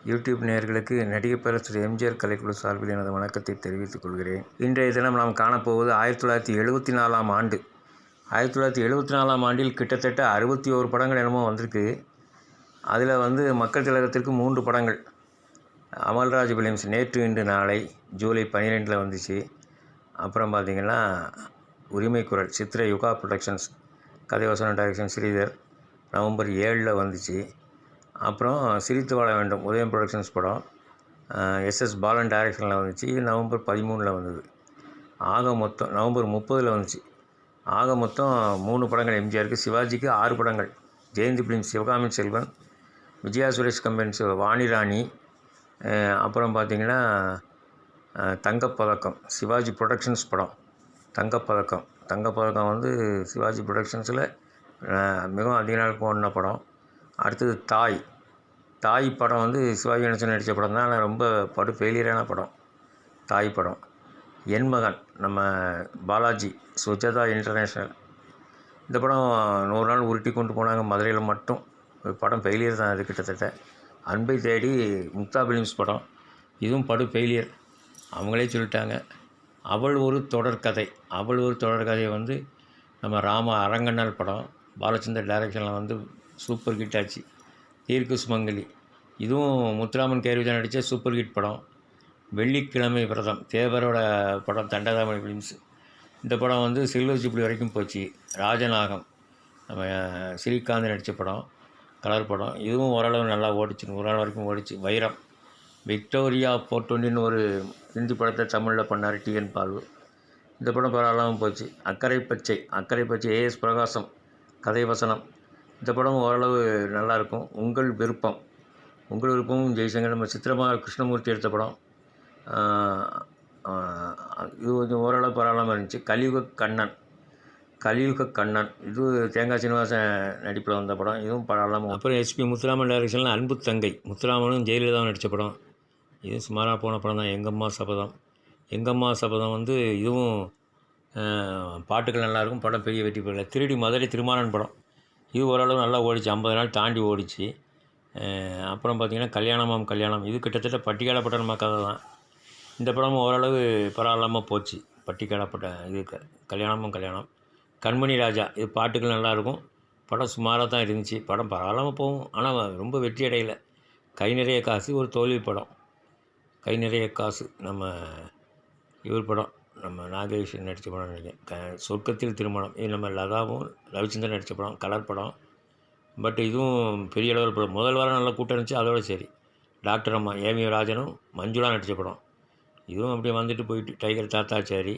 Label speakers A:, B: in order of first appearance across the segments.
A: YouTube நேயர்களுக்கு நடிகர் பேரரசர் எம்ஜிஆர் கலைக்குழு சார்பில் எனது வணக்கத்தை தெரிவித்துக் கொள்கிறேன். இன்றைய தினம் நாம் காணப்போவது 1974 ஆண்டு. 1974 ஆண்டில் கிட்டத்தட்ட 61 படங்கள் என்னமோ வந்திருக்கு. அதில் மக்கள் திலகத்திற்கு 3 படங்கள். அமல்ராஜ் பிலிம்ஸ் நேற்று இன்று நாளை ஜூலை 12 வந்துச்சு. அப்புறம் பார்த்திங்கன்னா உரிமை குரல் சித்திரை யுகா ப்ரொடக்ஷன்ஸ் கதை வசனம் டைரக்ஷன் ஸ்ரீதர் நவம்பர் 7 வந்துச்சு. அப்புறம் சிரித்து வாழ வேண்டும் உதயம் ப்ரொடக்ஷன்ஸ் படம் எஸ்எஸ் பாலன் டைரக்ஷனில் வந்துச்சு. இது நவம்பர் 13 வந்தது. ஆக மொத்தம் நவம்பர் 30 வந்துச்சு. ஆக மொத்தம் 3 படங்கள் எம்ஜிஆருக்கு. சிவாஜிக்கு 6 படங்கள். ஜெயந்தி பிலிம்ஸ் சிவகாமி செல்வன், விஜயா சுரேஷ் கம்பெனிஸ் வாணிராணி, அப்புறம் பார்த்திங்கன்னா தங்கப்பதக்கம் சிவாஜி ப்ரொடக்ஷன்ஸ் படம். தங்கப்பதக்கம் சிவாஜி ப்ரொடக்ஷன்ஸில் மிகவும் அதிக நாள் ஓடின படம். அடுத்தது தாய் படம் சிவாஜி கணேசன் நடித்த படம் தான். ஆனால் ரொம்ப படு ஃபெயிலியரான படம் தாய் படம். என் மகன் நம்ம பாலாஜி சுஜாதா இன்டர்நேஷ்னல், இந்த படம் 100 நாள் உருட்டி கொண்டு போனாங்க மதுரையில் மட்டும். படம் ஃபெயிலியர் தான். அது கிட்டத்தட்ட அன்பை தேடி முக்தா பிலிம்ஸ் படம், இதுவும் படு ஃபெயிலியர். அவங்களே சொல்லிட்டாங்க. அவள் ஒரு தொடர்கதை நம்ம ராம அரங்கண்ணல் படம் பாலச்சந்தர் டைரக்ஷனில் சூப்பர் ஹிட் ஆச்சு. தீர்க்கு சுமங்கலி இதுவும் முத்துராமன் கேர்விஜா நடித்த சூப்பர் ஹிட் படம். வெள்ளிக்கிழமை விரதம் தேவரோட படம் தண்டதாமணி ஃபிலிம்ஸ். இந்த படம் சில்வர் ஜூப்ளி வரைக்கும் போச்சு. ராஜநாகம் நம்ம ஸ்ரீகாந்த் நடித்த படம், கலர் படம். இதுவும் ஓரளவு நல்லா ஓடிச்சு, 100 நாள் வரைக்கும் ஓடிச்சு. வைரம் விக்டோரியா 420 ஒரு ஹிந்தி படத்தை தமிழில் பண்ணார் டிஎன் பாலு. இந்த படம் பரவாயில்லாமல் போச்சு. அக்கறை பச்சை ஏஎஸ் பிரகாசம் கதை வசனம். இந்த படம் ஓரளவு நல்லாயிருக்கும். உங்கள் விருப்பமும் ஜெய்சங்கர் நம்ம சித்திரமா கிருஷ்ணமூர்த்தி எடுத்த படம். இது கொஞ்சம் ஓரளவு பரவாயில்லாமல் இருந்துச்சு. கலியுக கண்ணன் இது தேங்காய் சீனிவாசன் நடிப்பில் வந்த படம், இதுவும் பரவாயில்லாமல். அப்புறம் எஸ்பி முத்துராமன் டைரக்ஷனில் அன்பு தங்கை முத்துராமனும் ஜெயலலிதாவும் நடித்த படம், இதுவும் சுமாராக போன படம் தான். எங்கம்மா சபதம் இதுவும் பாட்டுகள் நல்லாயிருக்கும். படம் பெரிய வெற்றி பெறல. திருடி மதுரை திருமாறன் படம், இது ஓரளவு நல்லா ஓடிச்சு, 50 நாள் தாண்டி ஓடிச்சு. அப்புறம் பார்த்திங்கன்னா கல்யாணம் இது கிட்டத்தட்ட பட்டிக்காடப்பட்ட கதை தான். இந்த படமும் ஓரளவு பரவாயில்லாமல் போச்சு. பட்டிக்காடப்பட்ட இது கல்யாணம். கண்மணி ராஜா இது பாட்டுகள் நல்லாயிருக்கும். படம் சுமாராக தான் இருந்துச்சு. படம் பரவாயில்லாமல் போகும், ஆனால் ரொம்ப வெற்றி அடையலை. கை நிறைய காசு ஒரு தோல்வி படம். கை நிறைய காசு நம்ம இவர் படம், நம்ம நாகேஷ் நடித்த படம் நினைக்கிறேன். சொர்க்கத்தில் திருமணம் இது நம்ம லதாவும் ரவிச்சந்திரன் நடித்த படம், கலர் படம். பட் இதுவும் பெரிய அளவில் படம். முதல் வாரம் நல்லா கூட்டம் இருந்துச்சு, அதோட சரி. டாக்டர் அம்மா ஏமி ராஜனும் மஞ்சுளா நடித்த படம், இதுவும் அப்படியே வந்துட்டு போயிட்டு. டைகர் தாத்தாச்சாரி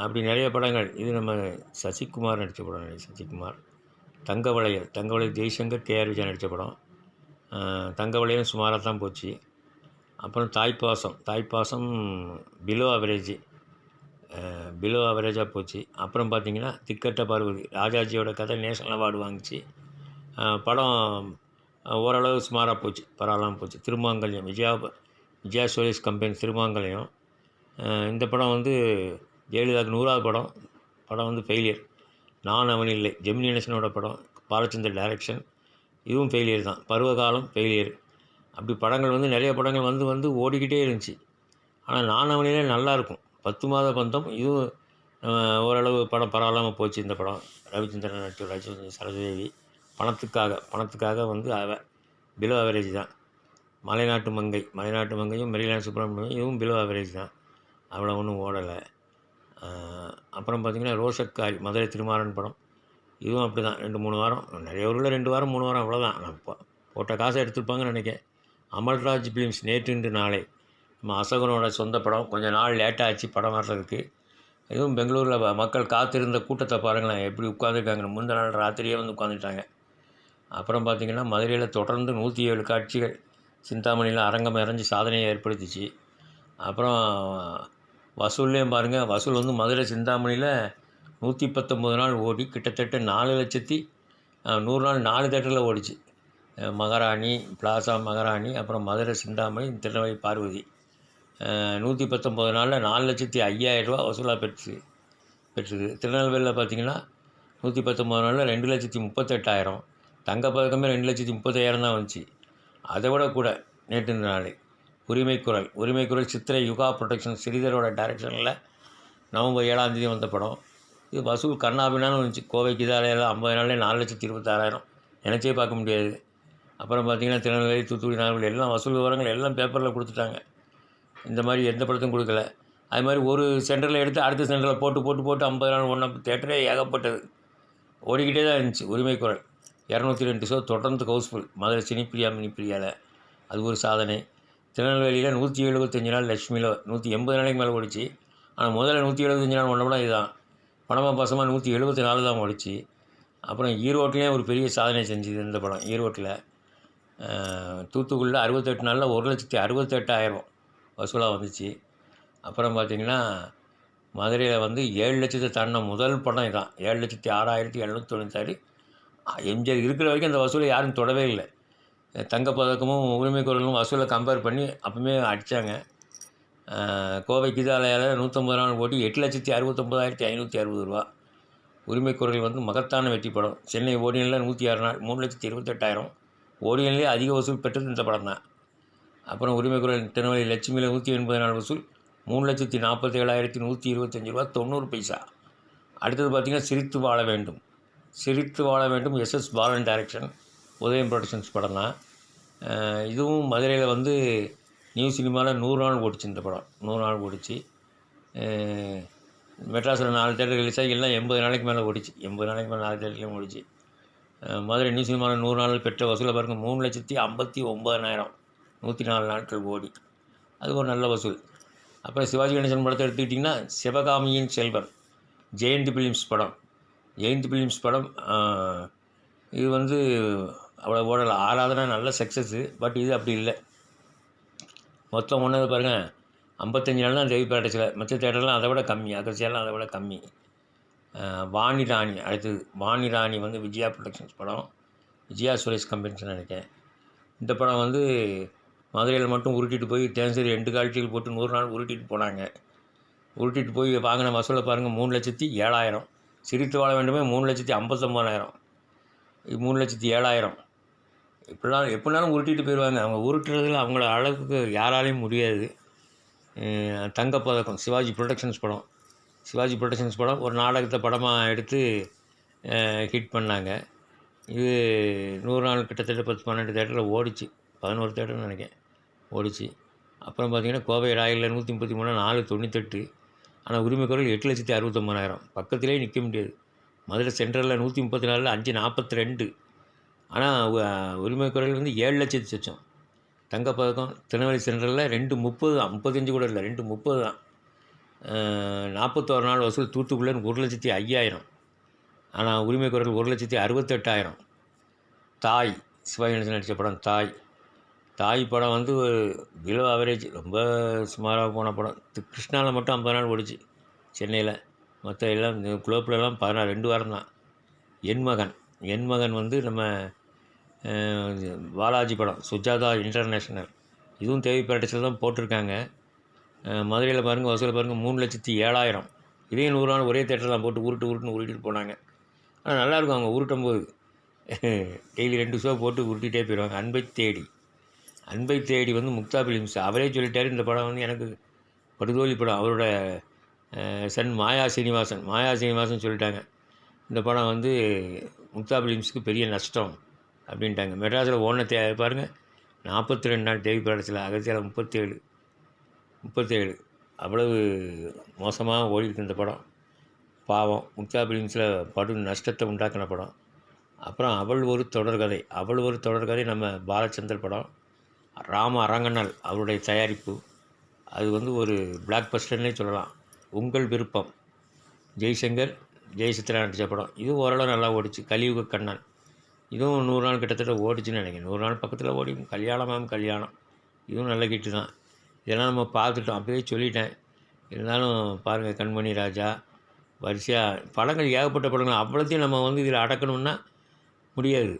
A: அப்படி நிறைய படங்கள். இது நம்ம சசிகுமார் நடித்த படம். தங்க வளையல் ஜெய்சங்கர் கேஆர் விஜயா நடித்த படம். தங்க வளையலும் சுமாராக தான் போச்சு. அப்புறம் தாய்ப்பாசம் பிலோ அவரேஜாக போச்சு. அப்புறம் பார்த்திங்கன்னா திக்கட்ட பார்வதி ராஜாஜியோட கதை நேஷனல் அவார்டு வாங்கிச்சு. படம் ஓரளவு சுமாராக போச்சு, பரவாயில்லாமல் போச்சு. திருமாங்கல்யம் விஜயா சுரேஷ் கம்பெனி திருமாங்கல்யம். இந்த படம் ஜெயலலிதாவுக்கு 100வது படம் ஃபெயிலியர். நான் அவன் இல்லை ஜெமினி கணேசனோட படம், பாலச்சந்தர் டைரக்ஷன், இதுவும் ஃபெயிலியர் தான். பருவகாலம் ஃபெயிலியர். அப்படி படங்கள் நிறைய படங்கள் ஓடிக்கிட்டே இருந்துச்சு. ஆனால் நான் அவனிலே நல்லாயிருக்கும். 10 மாத பந்தம் இதுவும் ஓரளவு படம் பரவாயில்லாமல் போச்சு. இந்த படம் ரவிச்சந்திரன் நடித்த சரஸ்வதி பணத்துக்காக பிலோ அவரேஜ் தான். மலைநாட்டு மங்கையும் மெரிலாண்ட் சுப்பிரமணியம் இதுவும் பிலோ அவரேஜ் தான், அவ்வளோ ஒன்றும் ஓடலை. அப்புறம் பார்த்திங்கன்னா ரோஷக்காரி மதுரை திருமாறன் படம், இதுவும் அப்படி தான். 2-3 வாரம், நிறைய ஊரில் 2 வாரம் 3 வாரம் அவ்வளோதான். நான் போட்ட காசை எடுத்துருப்பாங்கன்னு நினைக்கிறேன். அமல்ராஜ் பிலிம்ஸ் நேற்று இன்று நாளை நம்ம அசோகனோட சொந்த படம். கொஞ்சம் நாள் லேட்டாகிடுச்சு படம் வர்றதுக்கு. இதுவும் பெங்களூரில் மக்கள் காத்திருந்த கூட்டத்தை பாருங்களேன், எப்படி உட்காந்துருக்காங்க. முந்தின நாள் ராத்திரியே உட்காந்துட்டாங்க. அப்புறம் பார்த்திங்கன்னா மதுரையில் தொடர்ந்து 107 காட்சிகள் சிந்தாமணியில் அரங்கம் இறஞ்சி சாதனையை ஏற்படுத்திச்சு. அப்புறம் வசூல்லையும் பாருங்கள், வசூல் மதுரை சிந்தாமணியில் 119 நாள் ஓடி கிட்டத்தட்ட 4,100,000 நாள் 4 தேட்டரில் ஓடிச்சு. மகாராணி பிளாசா மகாராணி, அப்புறம் மதுரை சிந்தாமணி, திருநெல்வேலி பார்வதி. 119 நாளில் 4,05,000 ரூபா வசூலாக பெற்றது. திருநெல்வேலியில் பார்த்திங்கன்னா 119 நாளில் 2,38,000. தங்கப்பதக்கமே 2,35,000 தான் வந்துச்சு. அதை விட கூட நேற்று நாளை. உரிமைக்குரல் சித்திரை யுகா ப்ரொடக்ஷன் ஸ்ரீதரோட டைரக்ஷனில் நவம்பர் 7ஆம் தேதி வந்த படம். இது வசூல் கர்நாபினான்னு வந்துச்சு. கோவைக்கு இதாலையில் 50 நாள்லேயே 4,26,000 நினச்சே பார்க்க முடியாது. அப்புறம் பார்த்திங்கன்னா திருநெல்வேலி, தூத்துக்குடி, நாகர்கோவில் எல்லாம் வசூல் விவரங்கள் எல்லாம் பேப்பரில் கொடுத்துட்டாங்க. இந்த மாதிரி எந்த படத்தையும் கொடுக்கல. அது மாதிரி ஒரு சென்டரில் எடுத்து அடுத்த சென்டரில் போட்டு 50 நாள் ஒன்றா தேட்டரே ஏகப்பட்டது ஓடிக்கிட்டே தான் இருந்துச்சு. உரிமைக்குரல் 202 ஷோ தொடர்ந்து ஹவுஸ்ஃபுல். மதுரை சினிப்பிரியா மினிப்பிரியாவில் அது ஒரு சாதனை. திருநெல்வேலியில் 175 நாள், லட்சுமியில் 180 நாளைக்கு மேலே ஓடிச்சு. ஆனால் முதல்ல 175 நாள் ஒன்றா இதுதான். படமாக பசமாக 174 தான் ஓடிச்சு. அப்புறம் ஈரோட்டிலையும் ஒரு பெரிய சாதனை செஞ்சுது இந்த படம். ஈரோட்டில் தூத்துக்குடியில் 68 நாளில் 1,68,000 வசூலாக வந்துச்சு. அப்புறம் பார்த்திங்கன்னா மதுரையில் வந்து 7 லட்சத்தை தாண்டின முதல் படம் இதான். 7,06,796. எம்ஜிஆர் இருக்கிற வரைக்கும் அந்த வசூலை யாரும் தொடவே இல்லை. தங்கப்பதக்கமும் உரிமைக்குரலும் வசூலை கம்பேர் பண்ணி அப்பவுமே அடித்தாங்க. கோவை கீதாலயாவில் 150 நாள் ஓட்டி 8,69,560 ரூபா. உரிமைக்குரல் வந்து மகத்தான வெற்றி படம். சென்னை ஓடியனில் 106 நாள் 3,28,000. ஓடியன்லேயே அதிக வசூல் பெற்றது இந்த படம் தான். அப்புறம் உரிமைக்குரல் திருநெல்வேலி லட்சுமியில் 180 நாள் வசூல் 3,47,125 ரூபா 90 பைசா. அடுத்தது பார்த்திங்கன்னா சிரித்து வாழ வேண்டும் எஸ்எஸ் பாலன் டைரக்ஷன், உதயம் ப்ரொடக்ஷன்ஸ் படம் தான். இதுவும் மதுரையில் வந்து நியூ சினிமாவில் 100 நாள் ஓடிச்சு. இந்த படம் 100 நாள் ஓடிச்சு. மெட்ராஸில் 4 தேட்டர் ரிலீஸ் ஆகி எல்லாம் 80 நாளைக்கு மேலே ஓடிச்சு. 80 நாளைக்கு மேலே 4 தேட்டர்லேயும் ஓடிச்சு. மதுரை நியூ சினிமாவில் 100 நாள் பெற்ற வசூலை பாருங்க. 3,59,000 104 நாட்கள் ஓடி. அது ஒரு நல்ல வசூல். அப்புறம் சிவாஜி கணேசன் படத்தை எடுத்துக்கிட்டிங்கன்னா சிவகாமியின் செல்வன் ஜெயந்தி ஃபிலிம்ஸ் படம். இது வந்து அவ்வளோ ஓடலை. ஆராதனை நல்ல சக்ஸஸ்ஸு. பட் இது அப்படி இல்லை. மொத்தம் ஒன்றது பாருங்கள் 55 நாள் தான் தேவி பேட்டஸில். மற்ற தேட்டர்லாம் அதை விட கம்மி. அகசியெல்லாம் அதை விட கம்மி. வாணி ராணி வந்து விஜயா ப்ரொடக்ஷன்ஸ் படம். விஜயா சுரேஷ் கம்பெனிஸ்னு நினைக்கிறேன். இந்த படம் வந்து மதுரையில் மட்டும் உருட்டிட்டு போய் தேன்சரி 2 காட்சிகள் போட்டு 100 நாள் உருட்டிட்டு போனாங்க. உருட்டிட்டு போய் வாங்கின வசூலை பாருங்கள் 3,07,000. சிரித்து வாழ வேண்டுமே 3,59,000. 3,07,000. எப்படினாலும் உருட்டிட்டு போயிடுவாங்க. அவங்க உருட்டுறதுல அவங்கள அளவுக்கு யாராலையும் முடியாது. தங்கப்பதக்கம் சிவாஜி ப்ரொடக்ஷன்ஸ் படம் ஒரு நாடகத்தை படமாக எடுத்து ஹிட் பண்ணாங்க. இது 100 நாள் கிட்டத்தட்ட 10-12 தேட்டரில் ஓடிச்சு. 11 தேட்டர்னு நினைக்கிறேன் ஓடிச்சு. அப்புறம் பார்த்திங்கன்னா கோவை ராயலில் 133 498. ஆனால் உரிமைக்குரல் 8,69,000. பக்கத்திலே நிற்க முடியாது. மதுரை சென்ட்ரலில் 134 542. ஆனால் உரிமைக்குரல் வந்து 7 லட்சத்து சொச்சம். தங்கப்பதக்கம் திருநெல்வேலி சென்ட்ரலில் 230 தான். 35 கூட இல்லை, 230 தான். 41 நாள் வசூல் தூத்துக்குள்ளே 1,05,000. ஆனால் உரிமைக்குரல் 1,68,000. தாய் சிவாஜி கணேசன் நடித்த படம் தாய் படம் வந்து பிலோ ஆவரேஜ், ரொம்ப சுமாராக போன படம். கிருஷ்ணாவில் மட்டும் 50 நாள் ஓடிச்சு சென்னையில். மற்ற எல்லாம் குளோப்லலாம் 2 வாரம் தான். என் மகன் வந்து நம்ம பாலாஜி படம் சுஜாதா இன்டர்நேஷ்னல். இதுவும் தேவி பேட்டஸில் தான் போட்டிருக்காங்க. மதுரையில் பாருங்கள் வசூலை பாருங்கள் 3,07,000. இதையும் 100 நாள் ஒரே தேட்டரில் தான் போட்டு உருட்டிட்டு போனாங்க. ஆனால் நல்லாயிருக்கும். அவங்க உருட்டும் போது டெய்லி 2 ஷோ போட்டு உருட்டிகிட்டே போயிடுவாங்க. அன்பை தேடி வந்து முக்தா ஃபிலிம்ஸ் அவரே சொல்லிட்டார். இந்த படம் வந்து எனக்கு படுதோலி படம். அவரோட சன் மாயா சீனிவாசன் சொல்லிட்டாங்க. இந்த படம் வந்து முக்தா ஃபிலிம்ஸுக்கு பெரிய நஷ்டம் அப்படின்ட்டாங்க. மெட்ராஸில் ஓன பாருங்கள் 42 நாள் தேவி பேட்டஸில். அகத்தியால் 37. அவ்வளவு மோசமாக ஓடிருக்கு இந்த படம். பாவம் முக்தா ஃபிலிம்ஸில் படும் நஷ்டத்தை உண்டாக்கின படம். அப்புறம் அவள் ஒரு தொடர்கதை நம்ம பாலச்சந்தர் படம். ராம அரங்கண்ணல் அவருடைய தயாரிப்பு. அது வந்து ஒரு பிளாக் பஸ்டர்னே சொல்லலாம். உங்கள் விருப்பம் ஜெய்சங்கர் ஜெயசித்ரா நடித்த படம். இது ஓரளவு நல்லா ஓடிச்சு. கலியுக கண்ணன் இதுவும் 100 நாள் கிட்டத்தட்ட ஓடிச்சுன்னு நினைக்கிறேன். 100 நாள் பக்கத்தில் ஓடி. கல்யாணம் இதுவும் நல்ல கிட்டு தான். இதெல்லாம் நம்ம பார்த்துட்டோம். அப்போயே சொல்லிட்டேன். இருந்தாலும் பாருங்கள், கண்மணி ராஜா வரிசையாக படங்கள் ஏகப்பட்ட படங்கள். அவ்வளோத்தையும் நம்ம வந்து இதில் அடக்கணும்னா முடியாது.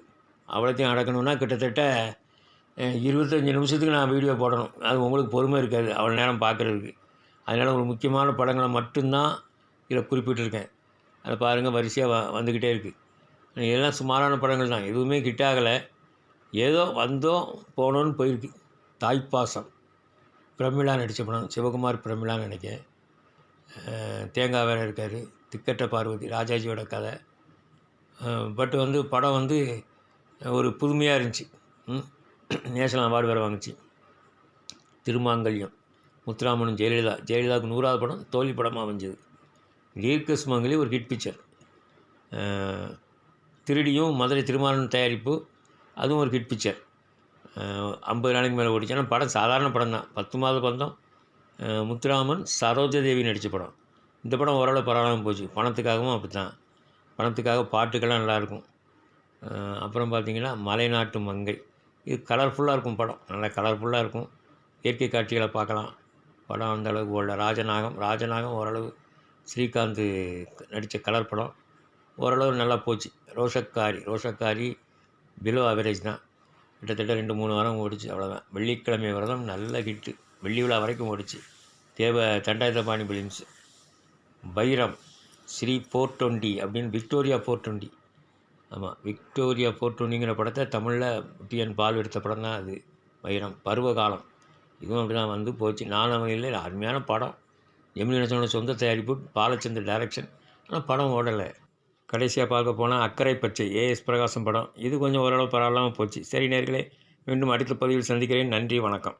A: அவ்வளோத்தையும் அடக்கணும்னா கிட்டத்தட்ட 25 நிமிஷத்துக்கு நான் வீடியோ போடணும். அது உங்களுக்கு பொறுமை இருக்காது அவ்வளோ நேரம் பார்க்குறதுக்கு. அதனால் ஒரு முக்கியமான படங்களை மட்டும்தான் இதில் குறிப்பிட்டிருக்கேன். அதை பாருங்கள், வரிசையாக வந்துக்கிட்டே இருக்குது. இதெல்லாம் சுமாரான படங்கள் தான். எதுவுமே ஹிட் ஆகலை. ஏதோ வந்தோம் போனோன்னு போயிருக்கு. தாய்ப்பாசம் பிரமிளா நடித்த படம், சிவகுமார் பிரமிளான்னு நினைக்கிறேன். தேங்காய் வேறு இருக்கார். திக்கற்ற பார்வதி ராஜாஜியோட கதை. பட் வந்து படம் வந்து ஒரு புதுமையாக இருந்துச்சு. நேஷனல் அவார்டு வேறு வாங்குச்சு. திருமாங்கல்யம் முத்துராமனும் ஜெயலலிதாவுக்கு 100வது படம் தோல்வி படமாக அமைஞ்சது. தீர்க்க சுமங்கலி ஒரு ஹிட் பிக்சர். திருடியும் மதுரை திருமாவளவன் தயாரிப்பு, அதுவும் ஒரு ஹிட் பிக்சர். 50 நாளைக்கு மேலே ஓடிச்சு. ஆனால் படம் சாதாரண படம் தான். 10 மாத பந்தம். முத்துராமன் சரோஜாதேவி நடித்த படம். இந்த படம் ஓரளவு பரவாயில்லாமல் போச்சு. பணத்துக்காகவும் அப்படி தான். பணத்துக்காக பாட்டுக்கெல்லாம் நல்லாயிருக்கும். அப்புறம் பார்த்திங்கன்னா மலைநாட்டு மங்கை, இது கலர்ஃபுல்லாக இருக்கும் படம். நல்லா கலர்ஃபுல்லாக இருக்கும். இயற்கை காட்சிகளை பார்க்கலாம். படம் அந்த அளவுக்கு ஓடல. ராஜநாகம் ஓரளவு ஸ்ரீகாந்த் நடித்த கலர் படம் ஓரளவு நல்லா போச்சு. ரோஷக்காரி பிலோ அவரேஜ் தான். கிட்டத்தட்ட 2-3 வாரம் ஓடிச்சு, அவ்வளோதான். வெள்ளிக்கிழமை விரதம் நல்ல ஹிட்டு. வெள்ளி விழா வரைக்கும் ஓடிச்சு. தண்டாயுதபாணி பிலிம்ஸ். வைரம் ஸ்ரீ 420 அப்படின்னு விக்டோரியா 420. ஆமாம், விக்டோரியா 420ங்கிற படத்தை தமிழில் டிஎன் பால் எடுத்த படம் தான் அது. வைரம் பருவகாலம், இதுவும் அப்படி தான் வந்து போச்சு. நானவங்களில் அருமையான படம். எம்எல் கணேசனோட சொந்த தயாரிப்பு, பாலச்சந்தர் டைரக்ஷன். ஆனால் படம் ஓடலை. கடைசியாக பார்க்க போனால் அக்கறை பச்சை ஏஎஸ் பிரகாசம் படம். இது கொஞ்சம் ஓரளவு பரவாயில்லாமல் போச்சு. சரி நேயர்களே, மீண்டும் அடுத்த பதிவில் சந்திக்கிறேன். நன்றி, வணக்கம்.